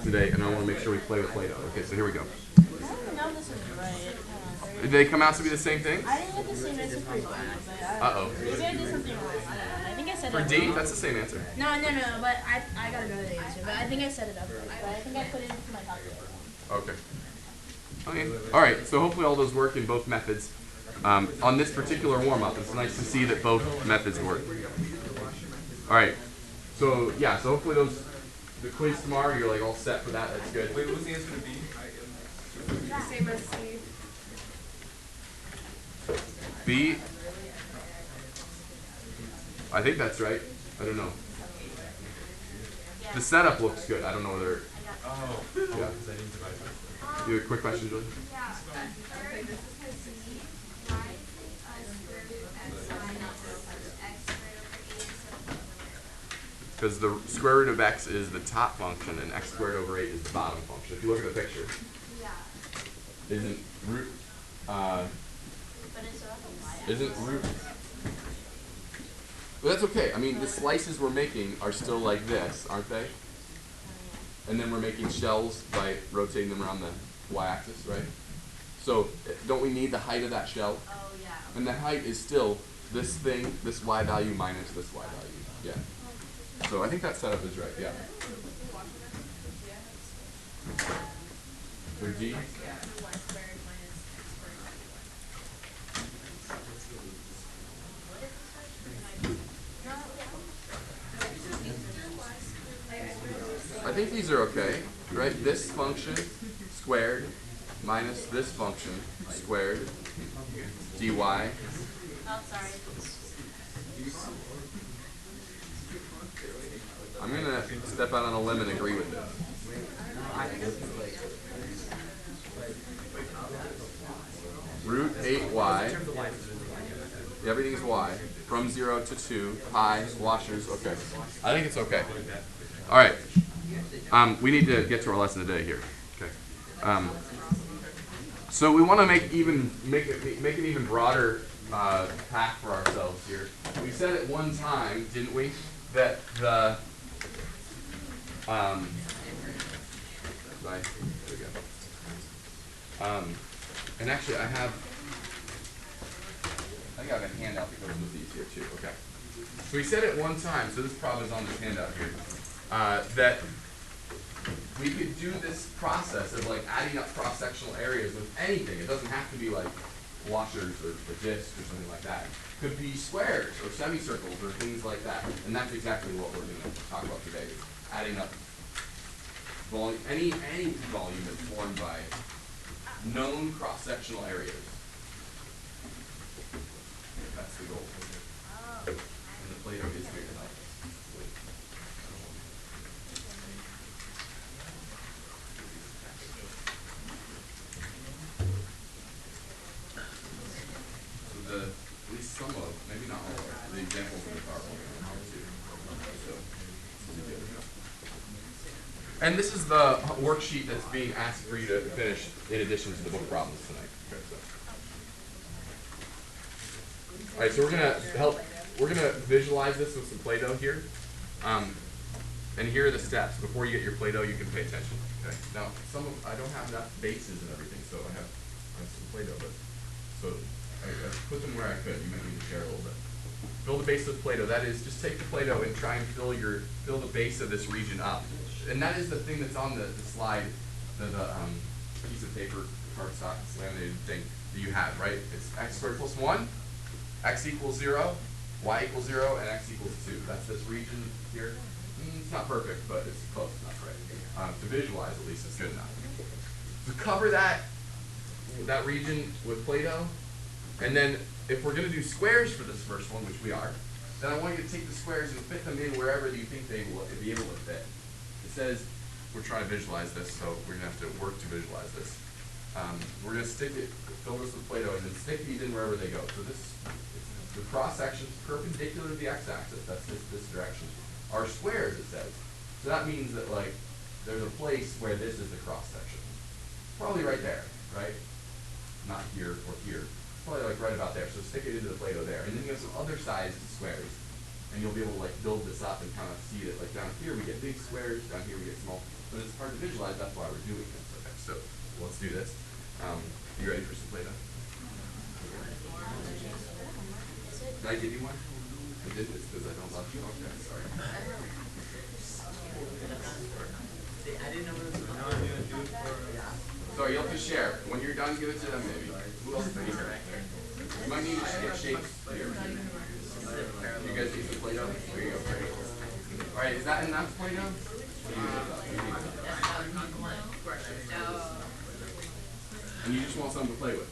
today, and I want to make sure we play with Play-Doh. Okay, so here we go. I don't even know if this is right. Did they come out to be the same things? I didn't get the same answer for D, but Uh-oh. maybe I did something wrong. I don't know. I think I said For it D, wrong. that's the same answer. No, but I got another answer. But I think I set it up right. But I think I put it into my calculator wrong. Okay. Okay. All right, so hopefully all those work in both methods. On this particular warm-up, it's nice to see that both methods work. All right. So, yeah, so hopefully the quiz tomorrow, you're like all set for that. That's good. Wait, what's the answer to B? Same as C. B, I think that's right. I don't know. The setup looks good. I don't know whether. Oh, Yeah. because I didn't divide it. You have a quick question, Julie? Yeah. Third, this is C. Y, square root of x minus x squared over 8 is Because the square root of x is the top function, and x squared over 8 is the bottom function. If you look at the picture, yeah. isn't root But that's okay. I mean, the slices we're making are still like this, aren't they? And then we're making shells by rotating them around the y-axis, right? So don't we need the height of that shell? Oh, yeah. And the height is still this thing, this y value minus this y value. Yeah. So I think that setup is right, yeah. For D? I think these are okay, right? This function squared minus this function squared dy. Oh, sorry. I'm going to step out on a limb and agree with this. Root 8y. Everything's y. From 0 to 2. Pi. Washers. Okay. I think it's okay. All right. We need to get to our lesson today here. Okay. So we want to make an even broader path for ourselves here. We said at one time, didn't we, that the right, there we go. And actually, I think I have a handout that goes with these here too. Okay. So we said at one time, so this problem is on this handout here, that we could do this process of like adding up cross-sectional areas with anything. It doesn't have to be like washers or discs or something like that. It could be squares or semicircles or things like that. And that's exactly what we're going to talk about today, is adding up volume, any volume that's formed by known cross-sectional areas. That's the goal. And the Play-Doh is here tonight. So at least some of, maybe not all of, the examples of the PowerPoint are how to. And this is the worksheet that's being asked for you to finish in addition to the book problems tonight. Okay, so. All right, so we're gonna visualize this with some Play-Doh here. And here are the steps. Before you get your Play-Doh, you can pay attention. Okay. Now, I don't have enough bases and everything, so I have some Play-Doh, but so I put them where I could. You might need to share a little bit. Fill the base with Play-Doh. That is, just take the Play-Doh and try and fill the base of this region up. And that is the thing that's on the slide, the piece of paper, cardstock, laminated thing that you have, right? It's x squared plus 1, x equals 0, y equals 0, and x equals 2. That's this region here. It's not perfect, but it's close enough, right? To visualize, at least, it's good enough. So cover that region with Play-Doh, and then if we're going to do squares for this first one, which we are, then I want you to take the squares and fit them in wherever you think they will be able to fit. It says, we're trying to visualize this, so we're going to have to work to visualize this. We're going to fill this with Play-Doh, and then stick these in wherever they go. So the cross-sections perpendicular to the x-axis, that's this direction, are squares, it says. So that means that like there's a place where this is the cross-section. Probably right there, right? Not here or here. Probably like right about there. So stick it into the Play-Doh there. And then you have some other sized squares. and you'll be able to like build this up and kind of see that like down here we get big squares, down here we get small, but it's hard to visualize. That's why we're doing this. Okay, so let's do this. You ready for some Play-Doh? Did I give you one? I did this because I don't love you. Okay, sorry. Sorry, you'll have to share. When you're done, give it to them maybe. Who else is here? You might need to get shapes here. You guys need some Play-Doh? There you go. Alright, is that enough Play-Doh? And you just want something to play with.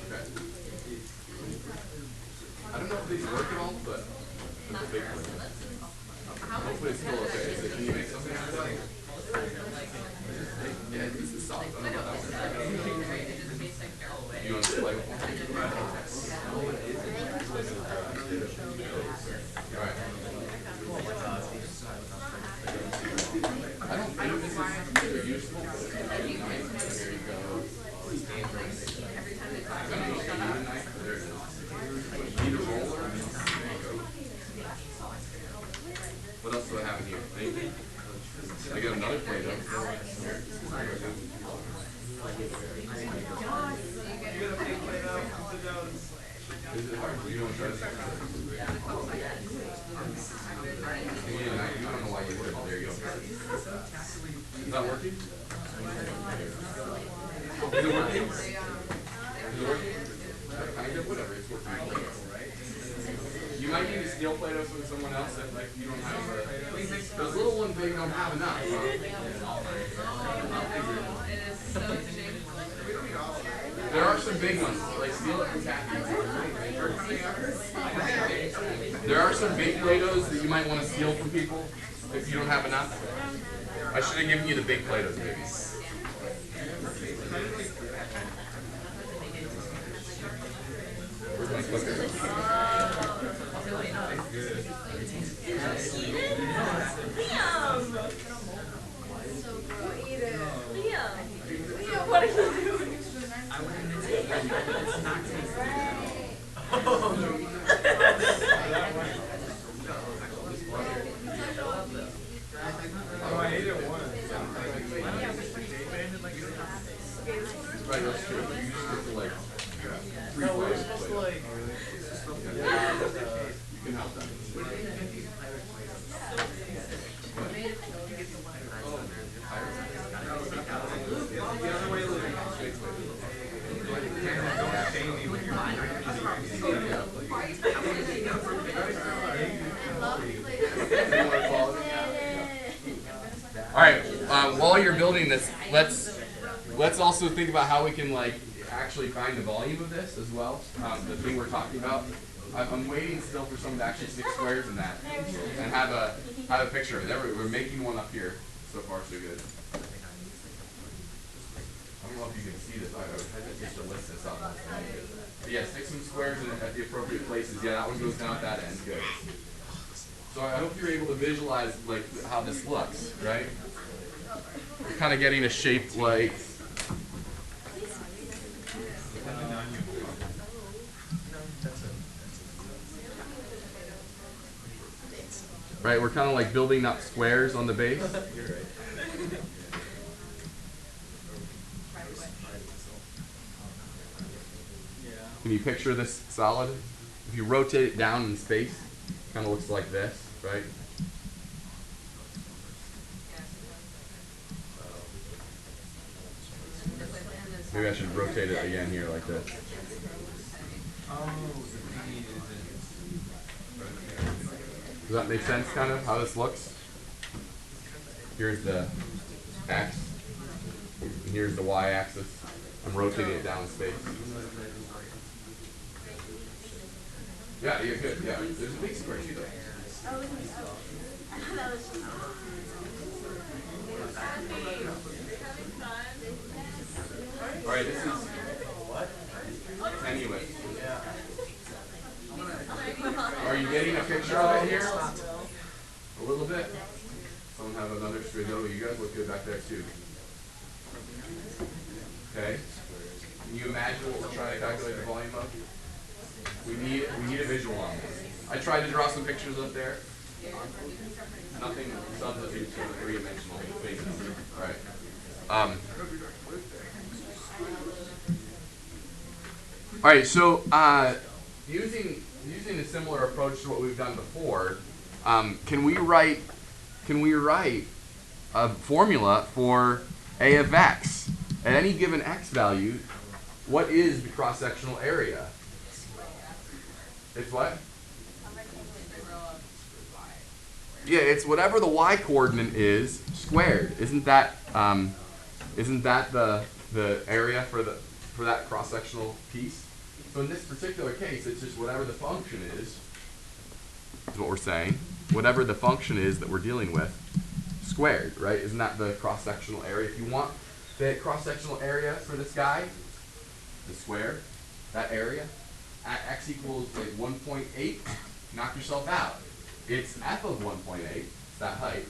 Okay. I don't know if these work at all, but it's a big one. Hopefully it's still okay. Can you make something out of that? Yeah, this is soft. I don't know about that one. You want to play with one? Alright. I don't think this is super useful, but it's nice. There you go. I don't know if you need a knife, but there it is. Need a roller? There you go. What else do I have in here? Anything? I got another Play-Doh. Is it hard? You don't try to. You need a knife. I don't know why you would. There you go. Is that working? Is it working? Is it working? Kind of, whatever, it's working. You might need to steal Play-Doh from someone else if like you don't have those little ones they don't have enough. There are some big ones, like steal it from Kathy. There are some big Play-Dohs that you might want to steal from people if you don't have enough. I should have given you the big Play-Dohs, maybe. Where's my clicker? Liam, what are you doing? Oh, I ate it once. Right, that's true. You just get to like three players. You can help them. The other way, don't shame me when you're All right. While you're building this, let's also think about how we can like actually find the volume of this as well. The thing we're talking about. I'm waiting still for someone to actually stick squares in that and have a picture of it. There we're making one up here. So far, so good. I don't know if you can see this. I just to list this up. But yeah, stick some squares in at the appropriate places. Yeah, that one goes down at that end. Good. So I hope you're able to visualize like how this looks, right? We're kind of getting a shape like. Right, we're kind of like building up squares on the base. Can you picture this solid? If you rotate it down in space, it kind of looks like this, right? Maybe I should rotate it again here like this. Does that make sense, kind of, how this looks? Here's the X, and here's the Y axis. I'm rotating it down in space. Yeah, you're good, yeah. There's a big square too, though. Alright, this is tenuous. Are you getting a picture of it here? A little bit? Someone have another straight over. You guys look good back there too. Okay. Can you imagine what we're trying to calculate the volume of? We need a visual on this. I tried to draw some pictures up there. Nothing substitutes for the three-dimensional basis. All right. All right. So using a similar approach to what we've done before, can we write a formula for a of x at any given x value? What is the cross-sectional area? It's what? Yeah, it's whatever the y coordinate is squared. Isn't that the area for that cross-sectional piece? So in this particular case, it's just whatever the function is what we're saying. Whatever the function is that we're dealing with, squared, right? Isn't that the cross-sectional area? If you want the cross-sectional area for this guy, the square, that area, at x equals like 1.8, knock yourself out. It's f of 1.8, it's that height,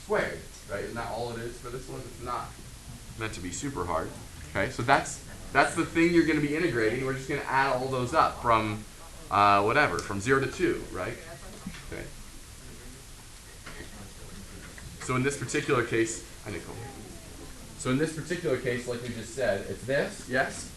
squared, right? Isn't that all it is for this one? It's not meant to be super hard. Okay, so that's the thing you're going to be integrating. We're just going to add all those up from from 0 to 2, right? Okay. So in this particular case, So in this particular case, like we just said, it's this, yes?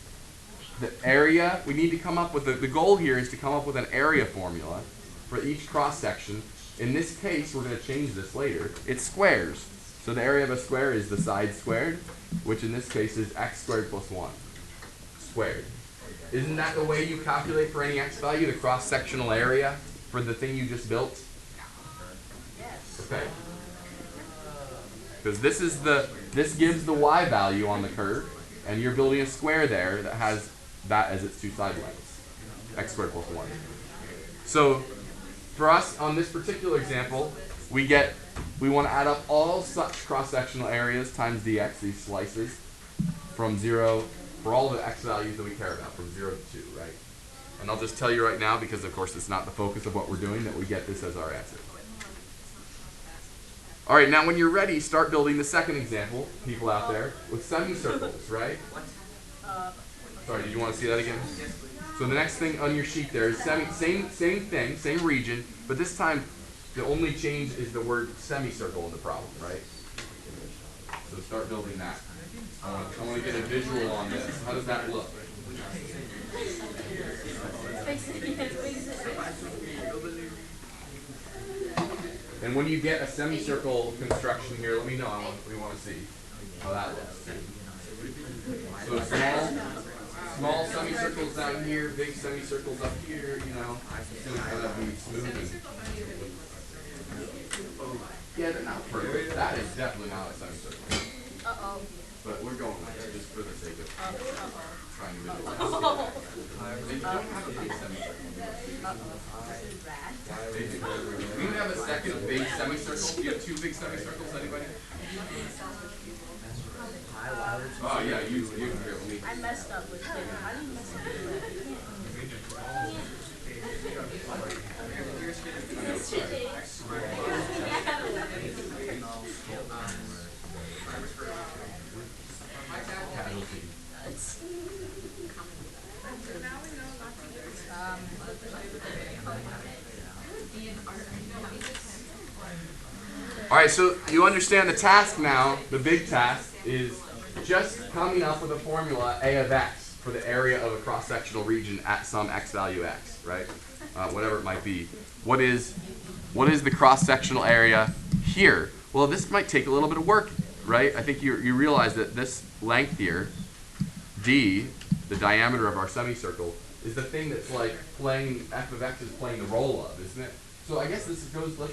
The area, we need to come up with, the goal here is to come up with an area formula for each cross-section. In this case, we're going to change this later. It's squares. So the area of a square is the side squared, which in this case is x squared plus 1 squared. Isn't that the way you calculate for any x value, the cross-sectional area for the thing you just built? Okay. Because this gives the y value on the curve, and you're building a square there that has that as its two side lengths, x squared plus 1. So for us on this particular example, we want to add up all such cross-sectional areas times dx, these slices, from 0 for all the x values that we care about, from 0 to 2, right? And I'll just tell you right now, because of course it's not the focus of what we're doing, that we get this as our answer. All right, now when you're ready, start building the second example, people out there, with semicircles, right? Sorry, did you want to see that again? So the next thing on your sheet there is same thing, same region, but this time the only change is the word semicircle in the problem, right? So start building that. I want to get a visual on this. How does that look? And when you get a semicircle construction here, let me know. We want to see how that looks. So small semicircles down here, big semicircles up here, you know. It's going to kind of be smooth. Yeah, they're not perfect. That is definitely not a semicircle. Uh-oh. But we're going with it just for the sake of trying to visualize. You don't have a big semicircle. Do you have a second big semicircle? Do you have two big semicircles, anybody? Oh yeah, you can hear me. I messed up with it. How do you mess up with All right, so you understand the task now. The big task is just coming up with a formula A of x for the area of a cross-sectional region at some x value x, right? Whatever it might be. What is the cross-sectional area here? Well, this might take a little bit of work, right? I think you realize that this length here, d, the diameter of our semicircle, is the thing that's like playing, f of x is playing the role of, isn't it? So I guess let's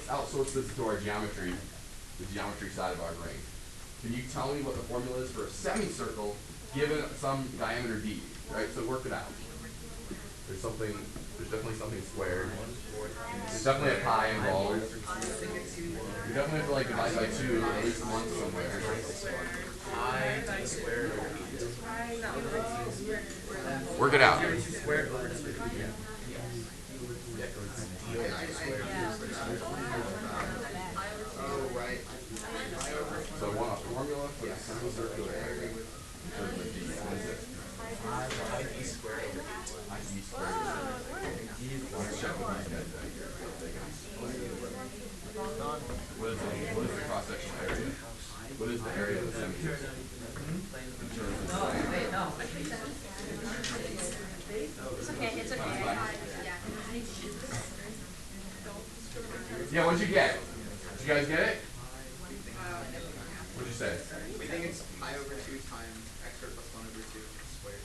outsource this to our geometry, the geometry side of our brain. Can you tell me what the formula is for a semicircle given some diameter d, right? So work it out. There's definitely something squared. There's definitely a pi involved. You definitely have to like divide by 2 at least once somewhere. I squared over Work it out. squared over So I want a formula for the semicircular area. What is it? I squared over I e squared. Let's check what these guys do. What is the cross-sectional area? What is the area of the semicircle? In terms of It's okay. It's okay. yeah, what'd you get? Did you guys get it? What'd you say? We think it's pi over 2 times x squared plus 1 over 2 squared.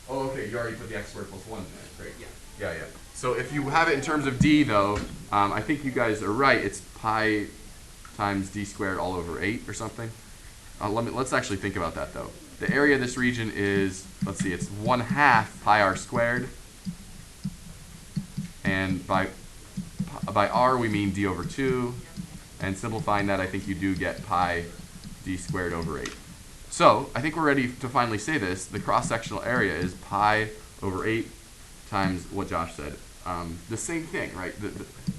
Oh, okay, you already put the x squared plus 1 in there. Great. Yeah. Yeah. So if you have it in terms of d, though, I think you guys are right. It's pi times d squared all over 8 or something. Let's actually think about that, though. The area of this region is, let's see, it's 1/2 pi r squared. And by r, we mean d over 2. And simplifying that, I think you do get pi d squared over 8. So I think we're ready to finally say this. The cross-sectional area is pi over 8 times what Josh said. The same thing, right?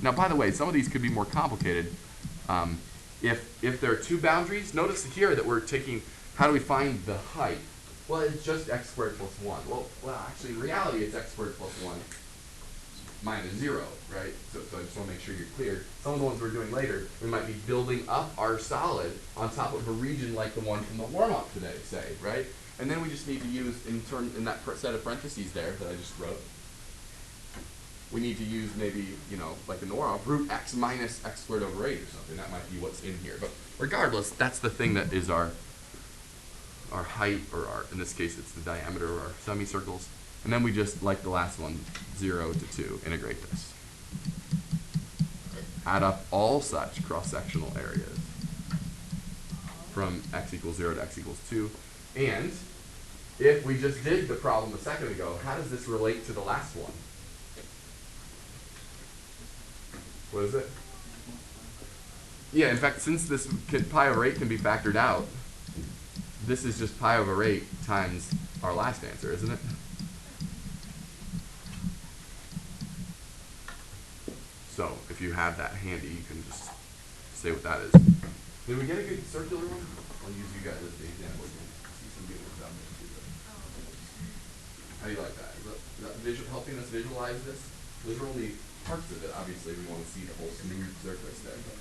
Now, by the way, some of these could be more complicated. If there are two boundaries, notice here that we're taking, how do we find the height? Well, it's just x squared plus 1. Well, actually, in reality, it's x squared plus 1 minus 0, right? So I just want to make sure you're clear. Some of the ones we're doing later, we might be building up our solid on top of a region like the one from the warm-up today, say, right? And then we just need to use, in that set of parentheses there that I just wrote, we need to use maybe, like in the warm-up, root x minus x squared over 8 or something. That might be what's in here. But regardless, that's the thing that is our height, or in this case, it's the diameter of our semicircles. And then we just, like the last one, 0 to 2, integrate this. Add up all such cross-sectional areas from x equals 0 to x equals 2. And if we just did the problem a second ago, how does this relate to the last one? What is it? Yeah, in fact, since this pi over 8 can be factored out, this is just pi over 8 times our last answer, isn't it? So if you have that handy, you can just say what that is. Did we get a good circular one? I'll use you guys as the example again. See some good ones out there. How do you like that? Is that helping us visualize this? Those are only parts of it. Obviously, we want to see the whole smooth surface there, but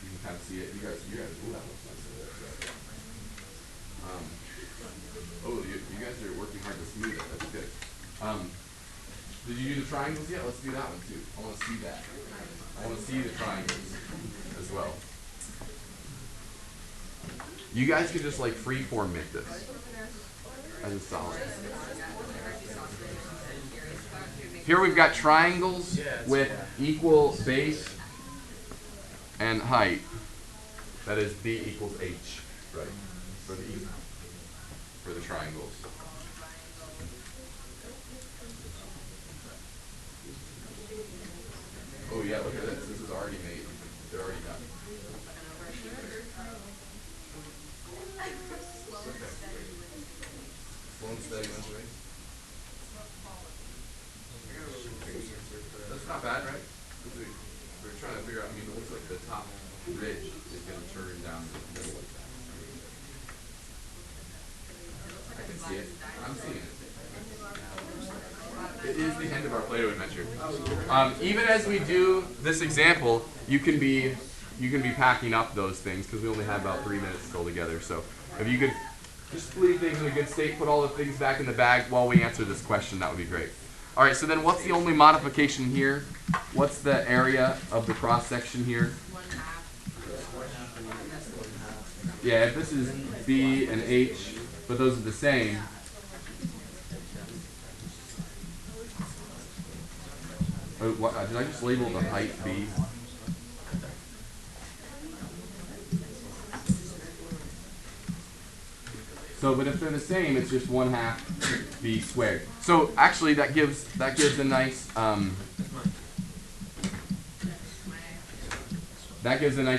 you can kind of see it. You guys, ooh, that looks nice over there. You guys are working hard to smooth it. That's good. Did you do the triangles yet? Let's do that one too. I want to see that. I want to see the triangles as well. You guys could just like freeform make this as a solid. Here we've got triangles with equal base and height. That is B equals H, right? For the triangles. Oh yeah, look at this. This is already made. They're already done. Slow and steady wins the race. That's not bad, right? We're trying to figure out, it looks like the top ridge is going to turn down the middle like that. I can see it. I'm seeing it. It is the end of our Play-Doh adventure. Even as we do this example, you can be packing up those things because we only have about 3 minutes still together. So if you could just leave things in a good state, put all the things back in the bag while we answer this question, that would be great. All right, so then what's the only modification here? What's the area of the cross-section here? 1/2. Yeah, if this is B and H, but those are the same. Oh, did I just label the height B? So, but if they're the same, it's just 1/2 B squared. So actually, that gives a nice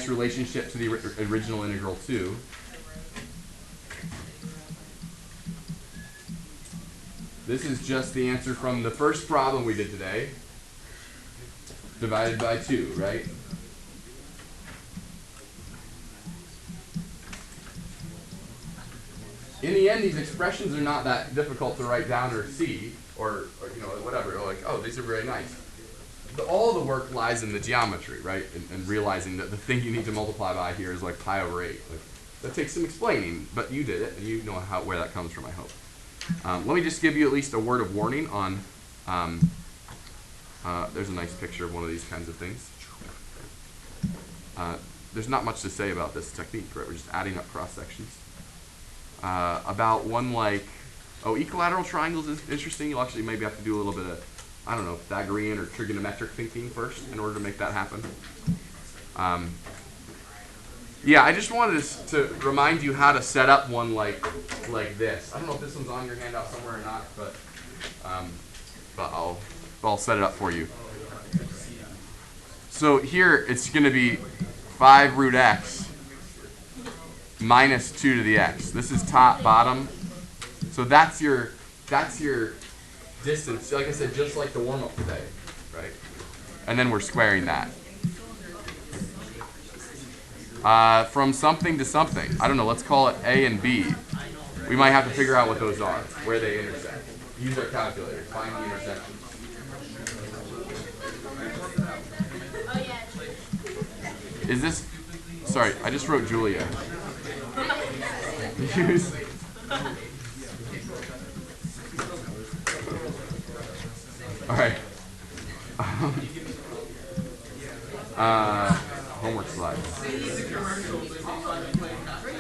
relationship to the original integral too. This is just the answer from the first problem we did today, divided by 2, right? In the end, these expressions are not that difficult to write down or see or you know, whatever. Or like, oh, these are very nice. All the work lies in the geometry, right? And realizing that the thing you need to multiply by here is like pi over 8. Like, that takes some explaining, but you did it, and you know where that comes from, I hope. Let me just give you at least a word of warning on, there's a nice picture of one of these kinds of things. There's not much to say about this technique, right? We're just adding up cross sections. About one like, equilateral triangles is interesting. You'll actually maybe have to do a little bit of, I don't know, Pythagorean or trigonometric thinking first in order to make that happen. Yeah, I just wanted to remind you how to set up one like this. I don't know if this one's on your handout somewhere or not, but I'll set it up for you. So here it's going to be 5 root x minus 2 to the x. This is top, bottom. So that's your distance. Like I said, just like the warm-up today, right? And then we're squaring that. From something to something. I don't know, let's call it A and B. We might have to figure out what those are, where they intersect. Use our calculator, find the intersection. Is this, sorry, I just wrote Julia. Use, all right. Homework slides.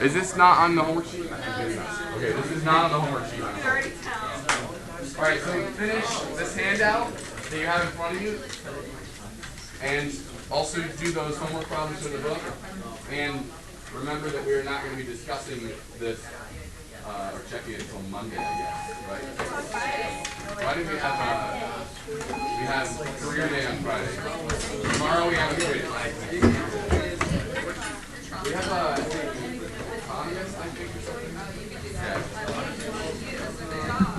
Is this not on the homework sheet? Okay, this is not on the homework sheet. All right, so finish this handout that you have in front of you, and also do those homework problems in the book. And remember that we are not going to be discussing this or checking it until Monday, I guess, right? Why did we have career day on Friday? Tomorrow we have a quiz. We have a economist, I think, or something. Yeah.